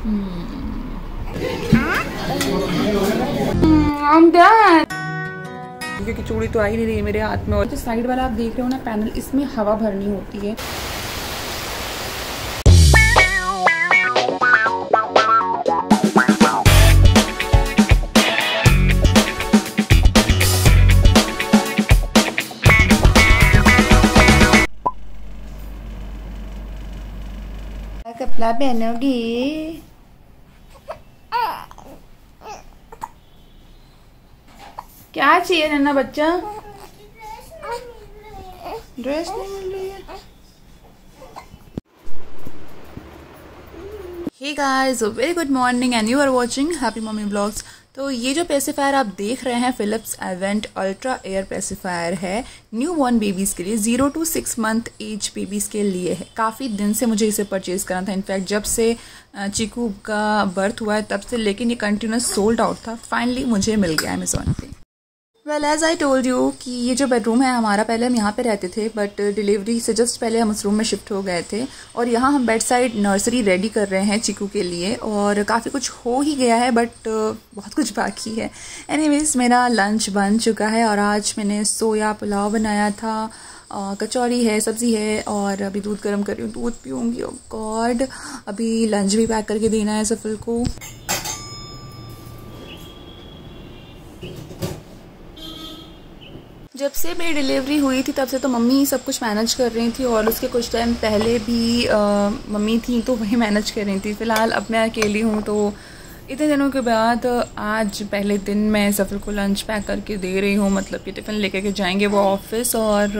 I'm done. क्योंकि चूड़ी तो आ ही नहीं रही है मेरे हाथ में। और जो साइड वाला आप देख रहे हो ना पैनल, इसमें हवा भरनी होती है। कपड़ा पहनोगी? क्या चाहिए नन्ना बच्चा? ड्रेस नहीं मिल रही है। Hey guys, very good morning and you are watching happy mummy blogs. तो ये जो पेसिफायर आप देख रहे हैं Philips Avent ultra air pacifier है, न्यू बॉर्न बेबीज़ के लिए, 0 to 6 मंथ एज बेबीज़ के लिए है। काफ़ी दिन से मुझे इसे परचेज़ करना था। इनफैक्ट जब से चीकू का बर्थ हुआ है तब से, लेकिन ये कंटिन्यूस सोल्ड आउट था। फाइनली मुझे मिल गया अमेज़ॉन पे। Well as I told you कि ये जो बेडरूम है हमारा, पहले हम यहाँ पे रहते थे बट डिलीवरी से जस्ट पहले हम उस रूम में शिफ्ट हो गए थे। और यहाँ हम बेड साइड नर्सरी रेडी कर रहे हैं चीकू के लिए, और काफ़ी कुछ हो ही गया है बट बहुत कुछ बाकी है। एनीवेज, मेरा लंच बन चुका है और आज मैंने सोया पुलाव बनाया था, कचौरी है, सब्ज़ी है, और अभी दूध गर्म कर रही हूँ, दूध पीऊँगी। ओह गॉड, अभी लंच भी पैक करके देना है सफल को। जब से मेरी डिलीवरी हुई थी तब से तो मम्मी सब कुछ मैनेज कर रही थी, और उसके कुछ टाइम पहले भी मम्मी थी तो वही मैनेज कर रही थी। फ़िलहाल अब मैं अकेली हूँ, तो इतने दिनों के बाद आज पहले दिन मैं सफ़र को लंच पैक करके दे रही हूँ। मतलब कि टिफ़िन लेकर के जाएंगे वो ऑफिस, और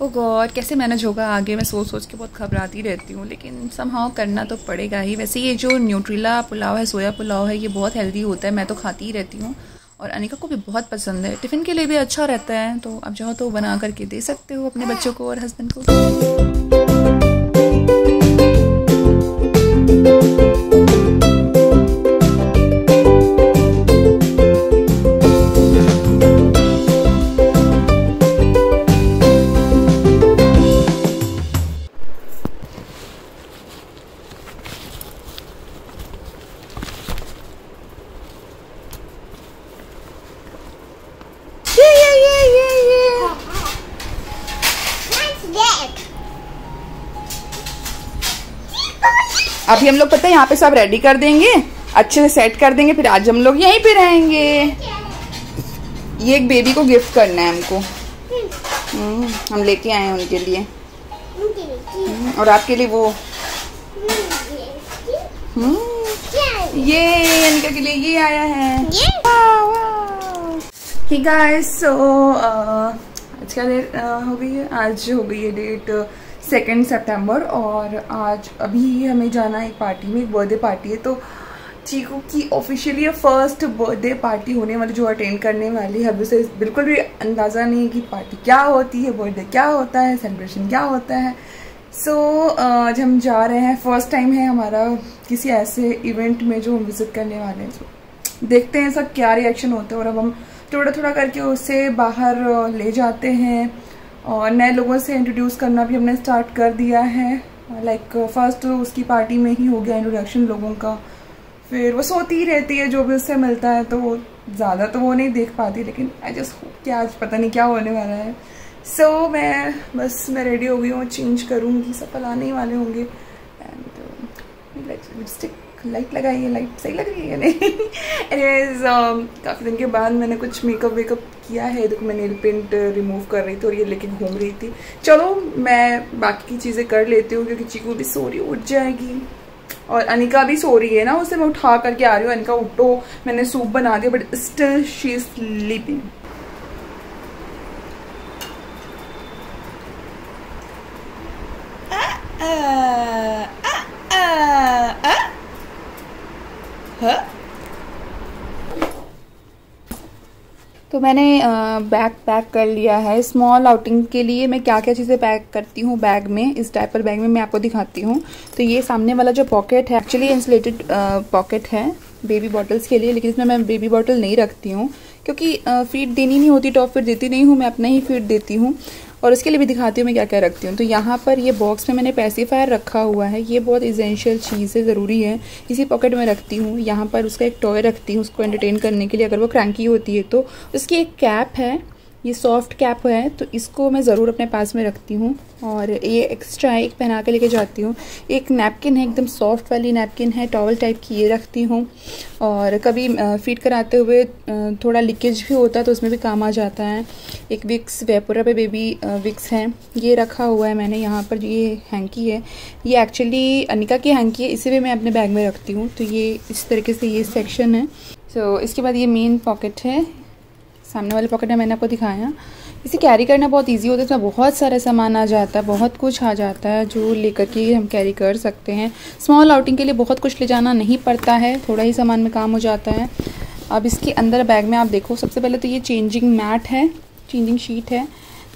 ओ गॉड कैसे मैनेज होगा आगे, मैं सोच सोच के बहुत घबराती रहती हूँ, लेकिन समहाउ करना तो पड़ेगा ही। वैसे ये जो न्यूट्रिला पुलाव है, सोया पुलाव है, ये बहुत हेल्दी होता है, मैं तो खाती ही रहती हूँ और अनिका को भी बहुत पसंद है। टिफ़िन के लिए भी अच्छा रहता है, तो आप चाहो तो बना करके दे सकते हो अपने बच्चों को और हस्बैंड को। अभी हम लोग पता है यहाँ पे सब रेडी कर देंगे, अच्छे से सेट कर देंगे, फिर आज हम लोग यहीं पे रहेंगे। ये एक बेबी को गिफ्ट करना है हमको। हम लेके आए हैं उनके लिए, और आपके लिए वो ये अनिका के लिए ये आया है। हे गाइस, सो आज क्या डेट हो गई है? आज हो गई है डेट 2 सितंबर, और आज अभी हमें जाना है एक पार्टी में, एक बर्थडे पार्टी है। तो चीकू की ऑफिशियली फर्स्ट बर्थडे पार्टी होने वाली, जो अटेंड करने वाली है। अभी उसे बिल्कुल भी अंदाज़ा नहीं है कि पार्टी क्या होती है, बर्थडे क्या होता है, सेलिब्रेशन क्या होता है। सो आज हम जा रहे हैं, फर्स्ट टाइम है हमारा किसी ऐसे इवेंट में जो हम विजिट करने वाले हैं। तो देखते हैं सब क्या रिएक्शन होता है, और अब हम थोड़ा थोड़ा करके उसे बाहर ले जाते हैं, और नए लोगों से इंट्रोड्यूस करना भी हमने स्टार्ट कर दिया है। लाइक फर्स्ट उसकी पार्टी में ही हो गया इंट्रोडक्शन लोगों का, फिर वो सोती ही रहती है जो भी उससे मिलता है, तो वो ज़्यादा तो वो नहीं देख पाती, लेकिन आई जस्ट होप कि आज पता नहीं क्या होने वाला है। सो मैं रेडी हो गई हूँ, चेंज करूँगी, सब आने ही वाले होंगे। एंड लिपस्टिक लाइट लगाई है, लाइट सही लग रही है नहीं। एनीवेज, काफ़ी दिन के बाद मैंने कुछ मेकअप वेकअप किया है। देखो मैं नेल पेंट रिमूव कर रही थी और ये लेके घूम रही थी। चलो मैं बाकी की चीज़ें कर लेती हूँ, क्योंकि चीकू भी सो रही, उठ जाएगी, और अनिका भी सो रही है ना, उसे मैं उठा करके आ रही हूँ। अनिका उठो, मैंने सूप बना दिया but still she is sleeping. तो मैंने बैग पैक कर लिया है। स्मॉल आउटिंग के लिए मैं क्या क्या चीज़ें पैक करती हूँ बैग में, इस डायपर बैग में मैं आपको दिखाती हूँ। तो ये सामने वाला जो पॉकेट है, एक्चुअली इंसुलेटेड पॉकेट है बेबी बॉटल्स के लिए, लेकिन इसमें मैं बेबी बॉटल नहीं रखती हूँ, क्योंकि फीड देनी नहीं होती, टॉप फीड देती नहीं हूँ मैं, अपना ही फीड देती हूँ। और उसके लिए भी दिखाती हूँ मैं क्या क्या रखती हूँ। तो यहाँ पर ये बॉक्स में मैंने पेसिफायर रखा हुआ है, ये बहुत इसेंशियल चीज़ है, ज़रूरी है, इसी पॉकेट में रखती हूँ। यहाँ पर उसका एक टॉय रखती हूँ उसको एंटरटेन करने के लिए, अगर वो क्रैंकी होती है तो। उसकी एक कैप है, ये सॉफ्ट कैप है, तो इसको मैं ज़रूर अपने पास में रखती हूँ। और ये एक्स्ट्रा एक पहना के लेके जाती हूँ। एक नैपकिन है, एकदम सॉफ्ट वाली नैपकिन है, टॉवल टाइप की, ये रखती हूँ। और कभी फीड कराते हुए थोड़ा लीकेज भी होता है तो उसमें भी काम आ जाता है। एक विक्स, वेपोरा पे बेबी विक्स है, ये रखा हुआ है मैंने यहाँ पर। ये हैंकी है, ये एक्चुअली अनिका की हैंकी है, इसे भी मैं अपने बैग में रखती हूँ। तो ये इस तरीके से ये सेक्शन है। तो इसके बाद ये मेन पॉकेट है, सामने वाले पॉकेट में मैंने आपको दिखाया। इसे कैरी करना बहुत इजी होता है, इसमें बहुत सारा सामान आ जाता है, बहुत कुछ आ जाता है जो लेकर के हम कैरी कर सकते हैं। स्मॉल आउटिंग के लिए बहुत कुछ ले जाना नहीं पड़ता है, थोड़ा ही सामान में काम हो जाता है। अब इसके अंदर बैग में आप देखो, सबसे पहले तो ये चेंजिंग मैट है, चेंजिंग शीट है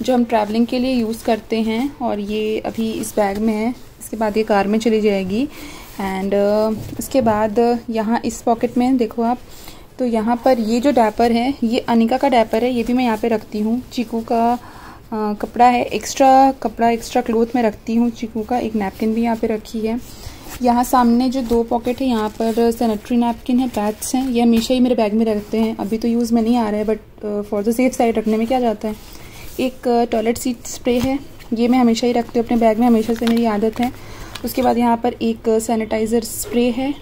जो हम ट्रैवलिंग के लिए यूज़ करते हैं, और ये अभी इस बैग में है। इसके बाद ये कार में चली जाएगी। एंड इसके बाद यहाँ इस पॉकेट में देखो आप, तो यहाँ पर ये जो डायपर है ये अनिका का डायपर है, ये भी मैं यहाँ पे रखती हूँ। चीकू का कपड़ा है, एक्स्ट्रा कपड़ा, एक्स्ट्रा क्लोथ में रखती हूँ चीकू का। एक नैपकिन भी यहाँ पे रखी है। यहाँ सामने जो 2 पॉकेट है यहाँ पर सैनिटरी नैपकिन है, पैड्स हैं, ये हमेशा ही मेरे बैग में रखते हैं। अभी तो यूज़ में नहीं आ रहा है, but for the safe side रखने में क्या जाता है। एक टॉयलेट सीट स्प्रे है, ये मैं हमेशा ही रखती हूँ अपने बैग में, हमेशा से मेरी आदत है। उसके बाद यहाँ पर एक सैनिटाइज़र स्प्रे है,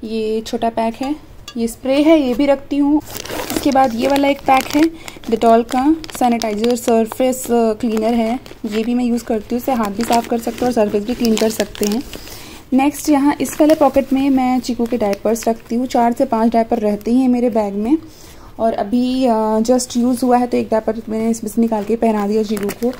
ये छोटा पैक है, ये स्प्रे है, ये भी रखती हूँ। उसके बाद ये वाला एक पैक है डेटॉल का, सैनिटाइज़र सरफेस क्लीनर है, ये भी मैं यूज़ करती हूँ। इससे हाथ भी साफ़ कर सकते हो और सरफेस भी क्लीन कर सकते हैं। नेक्स्ट यहाँ इस वाले पॉकेट में मैं चीकू के डायपर्स रखती हूँ। 4 से 5 डायपर रहते ही हैं मेरे बैग में, और अभी जस्ट यूज़ हुआ है तो एक डायपर मैंने इसमें से निकाल के पहना दिया चीकू को।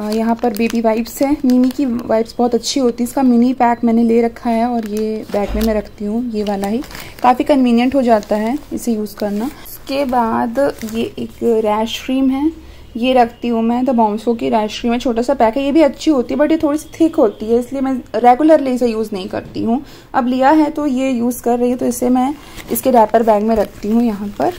यहाँ पर बेबी वाइप्स है, मिमी की वाइप्स बहुत अच्छी होती है, इसका मिनी पैक मैंने ले रखा है और ये बैग में मैं रखती हूँ, ये वाला ही, काफ़ी कन्वीनियंट हो जाता है इसे यूज़ करना। उसके बाद ये एक रैश क्रीम है, ये रखती हूँ मैं, द बॉम्सो की रैश क्रीम है, छोटा सा पैक है, ये भी अच्छी होती है बट ये थोड़ी सी थिक होती है, इसलिए मैं रेगुलरली इसे यूज़ नहीं करती हूँ। अब लिया है तो ये यूज़ कर रही हूँ, तो इसे मैं इसके डायपर बैग में रखती हूँ यहाँ पर,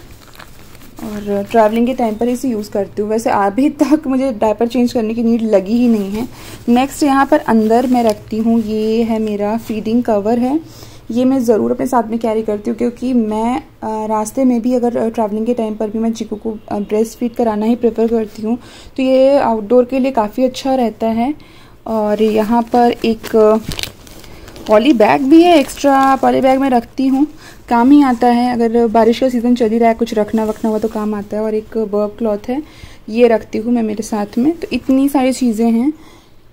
और ट्रैवलिंग के टाइम पर इसे यूज़ करती हूँ। वैसे अभी तक मुझे डायपर चेंज करने की नीड लगी ही नहीं है। नेक्स्ट यहाँ पर अंदर मैं रखती हूँ, ये है मेरा फीडिंग कवर है, ये मैं ज़रूर अपने साथ में कैरी करती हूँ क्योंकि मैं रास्ते में भी अगर ट्रैवलिंग के टाइम पर भी मैं चीकू को ब्रेस्ट फीड कराना ही प्रेफर करती हूँ, तो ये आउटडोर के लिए काफ़ी अच्छा रहता है। और यहाँ पर एक पॉली बैग भी है, एक्स्ट्रा पॉली बैग में रखती हूँ, काम ही आता है, अगर बारिश का सीज़न चल ही रहा है, कुछ रखना वखना हुआ तो काम आता है। और एक बर्ब क्लॉथ है, ये रखती हूँ मैं मेरे साथ में। तो इतनी सारी चीज़ें हैं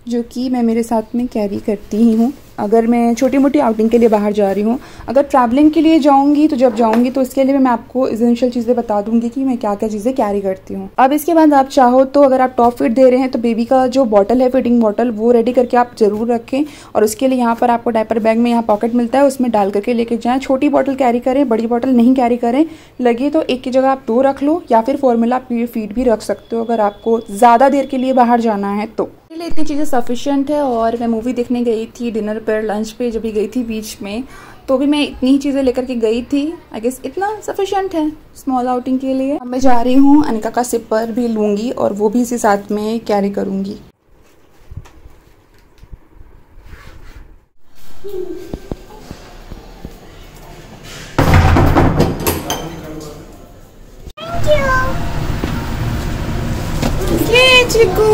जो कि मैं मेरे साथ में कैरी करती ही हूँ अगर मैं छोटी मोटी आउटिंग के लिए बाहर जा रही हूँ। अगर ट्रैवलिंग के लिए जाऊँगी तो जब जाऊँगी तो इसके लिए मैं आपको एसेंशियल चीज़ें बता दूँगी कि मैं क्या क्या चीज़ें कैरी करती हूँ। अब इसके बाद आप चाहो तो अगर आप टॉप फीड दे रहे हैं तो बेबी का जो बॉटल है, फीडिंग बॉटल, वो रेडी करके आप ज़रूर रखें। और उसके लिए यहाँ पर आपको डायपर बैग में यहाँ पॉकेट मिलता है, उसमें डाल करके लेके जाएँ। छोटी बॉटल कैरी करें, बड़ी बॉटल नहीं कैरी करें। लगे तो एक की जगह आप 2 रख लो, या फिर फॉर्मूला फीड भी रख सकते हो अगर आपको ज़्यादा देर के लिए बाहर जाना है तो। लिए इतनी चीज़ें सफिशिएंट है। और मैं मूवी देखने गई थी, डिनर पर, लंच पे जब भी गई थी बीच में, तो भी मैं इतनी ही चीज़ें लेकर के गई थी। आई गेस इतना सफिशिएंट है स्मॉल आउटिंग के लिए। अब मैं जा रही हूँ, अनिका का सिपर भी लूँगी और वो भी इसी साथ में कैरी करूँगी। ये चिकू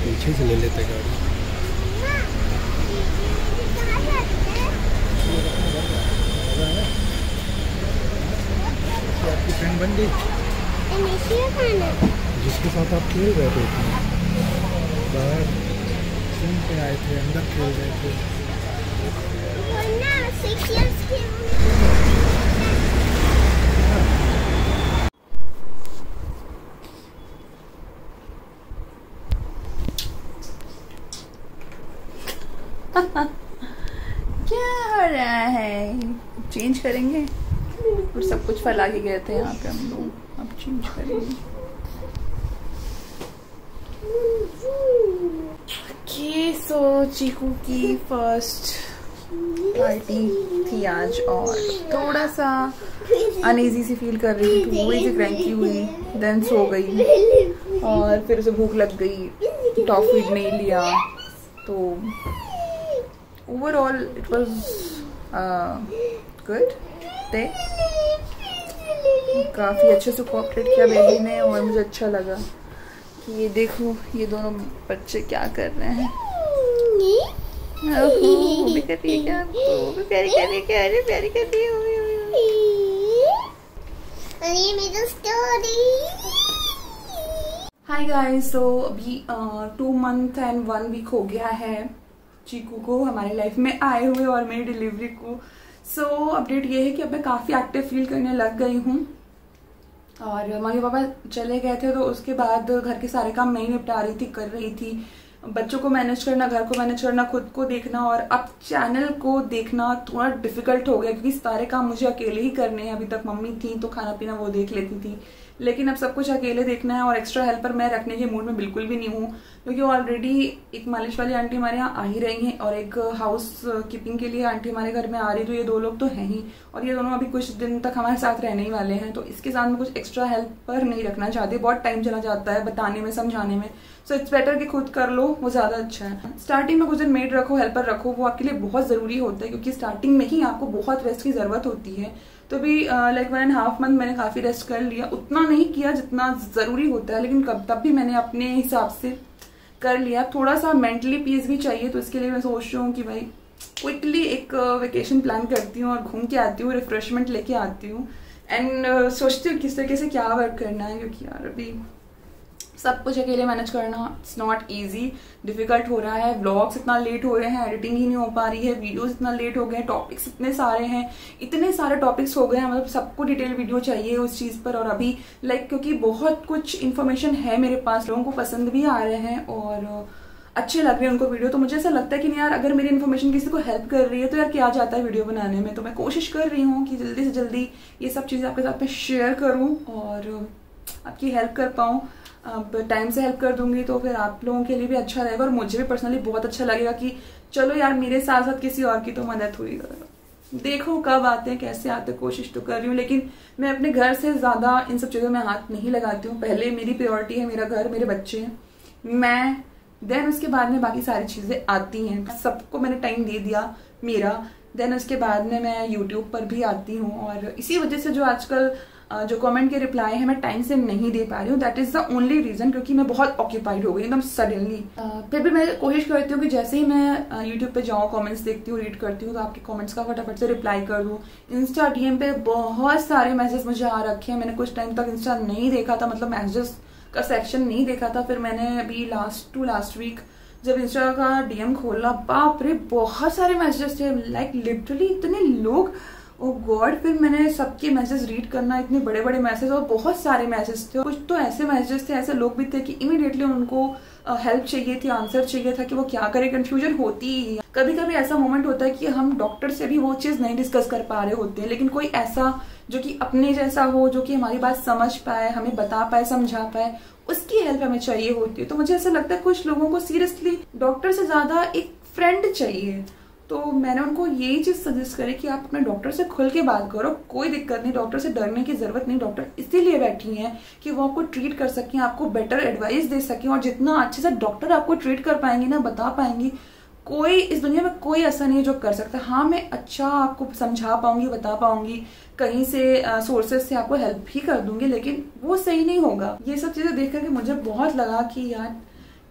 पीछे से ले लेते गाड़ी। आपकी फ्रेंड बन गई। जिसके साथ आप खेल रहे थे बाहर घूम के आए थे, अंदर खेल रहे थे। क्या हो रहा है? चेंज करेंगे और सब कुछ फैला के गए थे यहाँ पे हम लोग, अब चेंज करेंगे। ओके, सो चीकू की फर्स्ट पार्टी थी आज और थोड़ा सा अनईजी सी फील कर रही थी, थोड़ी सी क्रैंकी हुई, देन सो गई और फिर उसे भूख लग गई, टॉफी नहीं लिया, तो overall it was good day. काफ़ी अच्छे से कोऑपरेट किया बेबी ने और मुझे अच्छा लगा कि ये देखो ये दोनों बच्चे क्या कर रहे हैं। वो भी कर रही है क्या? वो भी प्यारी कर रही है क्या? अरे प्यारी कर रही है। हाय गाइस, सो अभी 2 month and 1 week हो गया है चीकू को हमारी लाइफ में आए हुए और मेरी डिलीवरी को। सो अपडेट ये है कि अब मैं काफ़ी एक्टिव फील करने लग गई हूँ और मम्मी पापा चले गए थे तो उसके बाद घर के सारे काम मैं ही निपटा रही थी, कर रही थी। बच्चों को मैनेज करना, घर को मैनेज करना, खुद को देखना और अब चैनल को देखना थोड़ा डिफिकल्ट हो गया क्योंकि सारे काम मुझे अकेले ही करने हैं। अभी तक मम्मी थी तो खाना पीना वो देख लेती थी, लेकिन अब सब कुछ अकेले देखना है और एक्स्ट्रा हेल्पर मैं रखने के मूड में बिल्कुल भी नहीं हूँ क्योंकि ऑलरेडी एक मालिश वाली आंटी हमारे यहाँ आ ही रही हैं और एक हाउस कीपिंग के लिए आंटी हमारे घर में आ रही, तो ये 2 लोग तो हैं ही और ये दोनों अभी कुछ दिन तक हमारे साथ रहने ही वाले हैं। तो इसके साथ में कुछ एक्स्ट्रा हेल्पर नहीं रखना चाहती, बहुत टाइम चला जाता है बताने में, समझाने में। सो इट्स बेटर कि खुद कर लो, वो ज्यादा अच्छा है। स्टार्टिंग में कुछ दिन मेड रखो, हेल्पर रखो, वो आपके लिए बहुत जरूरी होता है क्योंकि स्टार्टिंग में ही आपको बहुत रेस्ट की जरूरत होती है। तो भी लाइक 1.5 month मैंने काफी रेस्ट कर लिया, उतना नहीं किया जितना जरूरी होता है, लेकिन तब भी मैंने अपने हिसाब से कर लिया। थोड़ा सा मेंटली पीस भी चाहिए, तो इसके लिए मैं सोच रही हूँ कि भाई क्विकली एक वेकेशन प्लान करती हूँ और घूम के आती हूँ, रिफ्रेशमेंट लेके आती हूँ एंड सोचती हूँ किस तरीके से क्या वर्क करना है क्योंकि यार अभी सब कुछ अकेले मैनेज करना इट्स नॉट इजी, डिफिकल्ट हो रहा है। व्लॉग्स इतना लेट हो रहे हैं, एडिटिंग ही नहीं हो पा रही है, वीडियोस इतना लेट हो गए हैं, टॉपिक्स इतने सारे हैं, इतने सारे टॉपिक्स हो गए हैं, मतलब सबको डिटेल वीडियो चाहिए उस चीज पर। और अभी लाइक क्योंकि बहुत कुछ इन्फॉर्मेशन है मेरे पास, लोगों को पसंद भी आ रहे हैं और अच्छे लग रहे हैं उनको वीडियो, तो मुझे ऐसा लगता है कि नहीं यार अगर मेरी इन्फॉर्मेशन किसी को हेल्प कर रही है तो यार क्या जाता है वीडियो बनाने में। तो मैं कोशिश कर रही हूँ कि जल्दी से जल्दी ये सब चीजें आपके साथ में शेयर करूँ और आपकी हेल्प कर पाऊँ। अब टाइम से हेल्प कर दूंगी तो फिर आप लोगों के लिए भी अच्छा रहेगा और मुझे भी पर्सनली बहुत अच्छा लगेगा कि चलो यार मेरे साथ साथ किसी और की तो मदद हुई। देखो कब आते हैं, कैसे आते हैं, कोशिश तो कर रही हूँ, लेकिन मैं अपने घर से ज्यादा इन सब चीजों में हाथ नहीं लगाती हूँ। पहले मेरी प्रायोरिटी है मेरा घर, मेरे बच्चे, मैं, देन उसके बाद में बाकी सारी चीजें आती हैं। सबको मैंने टाइम दे दिया मेरा, देन उसके बाद में मैं यूट्यूब पर भी आती हूँ और इसी वजह से जो आजकल जो कमेंट के रिप्लाई है मैं टाइम से नहीं दे पा रही हूँ। That is the only reason, क्योंकि मैं बहुत ऑक्यूपाइड हो गई एकदम सडनली। फिर भी मैं कोशिश करती हूँ कि जैसे ही मैं यूट्यूब पे जाऊँ, कमेंट्स देखती हूँ, रीड करती हूँ, तो आपके कमेंट्स का फटाफट से रिप्लाई कर दूँ। इंस्टा डीएम पे बहुत सारे मैसेज मुझे आ रखे हैं, मैंने कुछ टाइम तक इंस्टा नहीं देखा था, मतलब मैसेजेस का सेक्शन नहीं देखा था। फिर मैंने अभी लास्ट वीक जब इंस्टा का डीएम खोला, बाप रे बहुत सारे मैसेजेस थे, लाइक लिटरली इतने लोग, ओ गॉड। फिर मैंने सबके मैसेज रीड करना, इतने बड़े बड़े मैसेज और बहुत सारे मैसेज थे। कुछ तो ऐसे मैसेज थे, ऐसे लोग भी थे कि इमीडिएटली उनको हेल्प चाहिए थी, आंसर चाहिए था कि वो क्या करे, कंफ्यूजन होती ही। कभी कभी ऐसा मोमेंट होता है कि हम डॉक्टर से भी वो चीज नहीं डिस्कस कर पा रहे होते हैं, लेकिन कोई ऐसा जो कि अपने जैसा हो, जो कि हमारी बात समझ पाए, हमें बता पाए, समझा पाए, उसकी हेल्प हमें चाहिए होती है। तो मुझे ऐसा लगता है कुछ लोगों को सीरियसली डॉक्टर से ज्यादा एक फ्रेंड चाहिए। तो मैंने उनको यही चीज सजेस्ट करी कि आप अपने डॉक्टर से खुल के बात करो, कोई दिक्कत नहीं, डॉक्टर से डरने की जरूरत नहीं। डॉक्टर इसीलिए बैठी हैं कि वो आपको ट्रीट कर सकें, आपको बेटर एडवाइस दे सकें, और जितना अच्छे से डॉक्टर आपको ट्रीट कर पाएंगे ना, बता पाएंगी, कोई इस दुनिया में कोई ऐसा नहीं है जो कर सकता। हाँ, मैं अच्छा आपको समझा पाऊंगी, बता पाऊंगी, कहीं से सोर्सेज से आपको हेल्प भी कर दूंगी, लेकिन वो सही नहीं होगा। ये सब चीजें देख करके मुझे बहुत लगा कि यार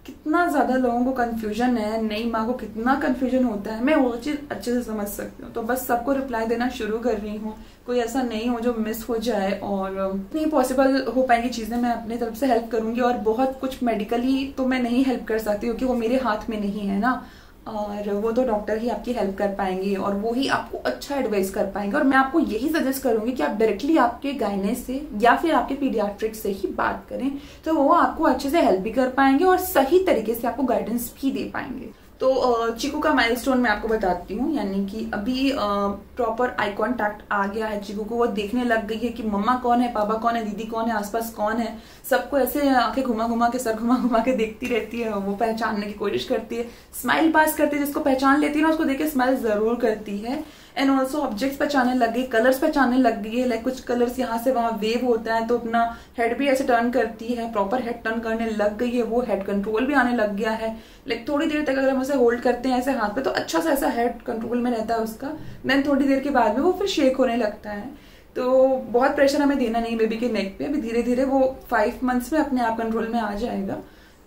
कितना ज्यादा लोगों को कंफ्यूजन है, नई माँ को कितना कंफ्यूजन होता है, मैं वो चीज अच्छे से समझ सकती हूँ। तो बस सबको रिप्लाई देना शुरू कर रही हूँ, कोई ऐसा नहीं हो जो मिस हो जाए, और नहीं पॉसिबल हो पाएंगी चीजें मैं अपनी तरफ से हेल्प करूंगी। और बहुत कुछ मेडिकली तो मैं नहीं हेल्प कर सकती क्योंकि वो मेरे हाथ में नहीं है ना, और वो तो डॉक्टर ही आपकी हेल्प कर पाएंगे और वो ही आपको अच्छा एडवाइस कर पाएंगे। और मैं आपको यही सजेस्ट करूंगी कि आप डायरेक्टली आपके गायने से या फिर आपके पीडियाट्रिक से ही बात करें, तो वो आपको अच्छे से हेल्प भी कर पाएंगे और सही तरीके से आपको गाइडेंस भी दे पाएंगे। तो चीकू का माइलस्टोन मैं आपको बताती हूँ, यानी कि अभी प्रॉपर आई कांटेक्ट आ गया है चीकू को। वो देखने लग गई है कि मम्मा कौन है, पापा कौन है, दीदी कौन है, आसपास कौन है। सबको ऐसे आंखें घुमा घुमा के, सर घुमा घुमा के देखती रहती है। वो पहचानने की कोशिश करती है, स्माइल पास करती है, जिसको पहचान लेती है ना उसको देख के स्माइल जरूर करती है। एंड ऑल्सो ऑब्जेक्ट्स पहचानने लग गई, कलर्स पहचानने लग गई है। लाइक कुछ कलर्स यहाँ से वहां वेव होता है तो अपना हेड भी ऐसे टर्न करती है, प्रॉपर हेड टर्न करने लग गई है। वो हेड कंट्रोल भी आने लग गया है। लाइक थोड़ी देर तक अगर हम उसे होल्ड करते हैं ऐसे हाथ पे तो अच्छा सा ऐसा हेड कंट्रोल में रहता है उसका। देन थोड़ी देर के बाद में वो फिर शेक होने लगता है। तो बहुत प्रेशर हमें देना नहीं बेबी के नेक पे, अभी धीरे धीरे वो 5 मंथ्स में अपने आप कंट्रोल में आ जाएगा।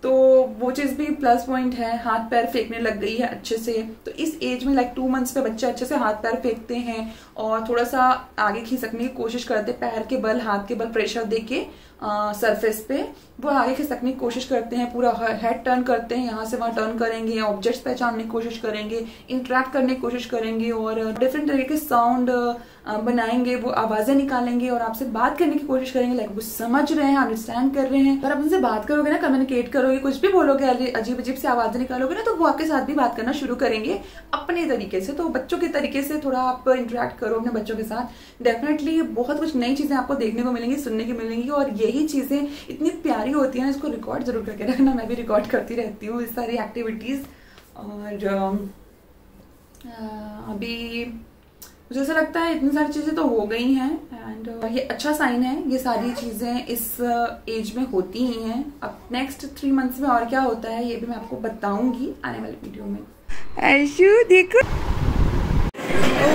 तो वो चीज भी प्लस पॉइंट है। हाथ पैर फेंकने लग गई है अच्छे से। तो इस एज में लाइक 2 मंथ्स पे बच्चे अच्छे से हाथ पैर फेंकते हैं और थोड़ा सा आगे खिसकने की कोशिश करते, पैर के बल हाथ के बल प्रेशर देके सरफेस पे वो आगे खिसकने की कोशिश करते हैं। पूरा हेड टर्न करते हैं, यहाँ से वहां टर्न करेंगे, ऑब्जेक्ट्स पहचानने की कोशिश करेंगे, इंटरेक्ट करने की कोशिश करेंगे और डिफरेंट तरीके के साउंड बनाएंगे, वो आवाजें निकालेंगे और आपसे बात करने की कोशिश करेंगे। लाइक वो समझ रहे हैं, अंडरस्टैंड कर रहे हैं। पर आप उनसे बात करोगे ना, कम्युनिकेट करोगे, कुछ भी बोलोगे, अजीब अजीब से आवाजें निकालोगे ना, तो वो आपके साथ भी बात करना शुरू करेंगे अपने तरीके से। तो बच्चों के तरीके से थोड़ा आप इंटरेक्ट करो अपने बच्चों के साथ, डेफिनेटली बहुत कुछ नई चीजें आपको देखने को मिलेंगी, सुनने की मिलेंगी। और यही चीजें इतनी प्यारी होती है ना, इसको रिकॉर्ड जरूर करके रखना। मैं भी रिकॉर्ड करती रहती हूँ इस सारी एक्टिविटीज। और अभी मुझे ऐसा लगता है इतनी सारी चीजें तो हो गई हैं एंड ये अच्छा साइन है। ये सारी चीजें इस एज में होती ही हैं। अब नेक्स्ट 3 मंथ्स में और क्या होता है ये भी मैं आपको बताऊंगी आने वाली वीडियो में। ऐशु देखो, ओ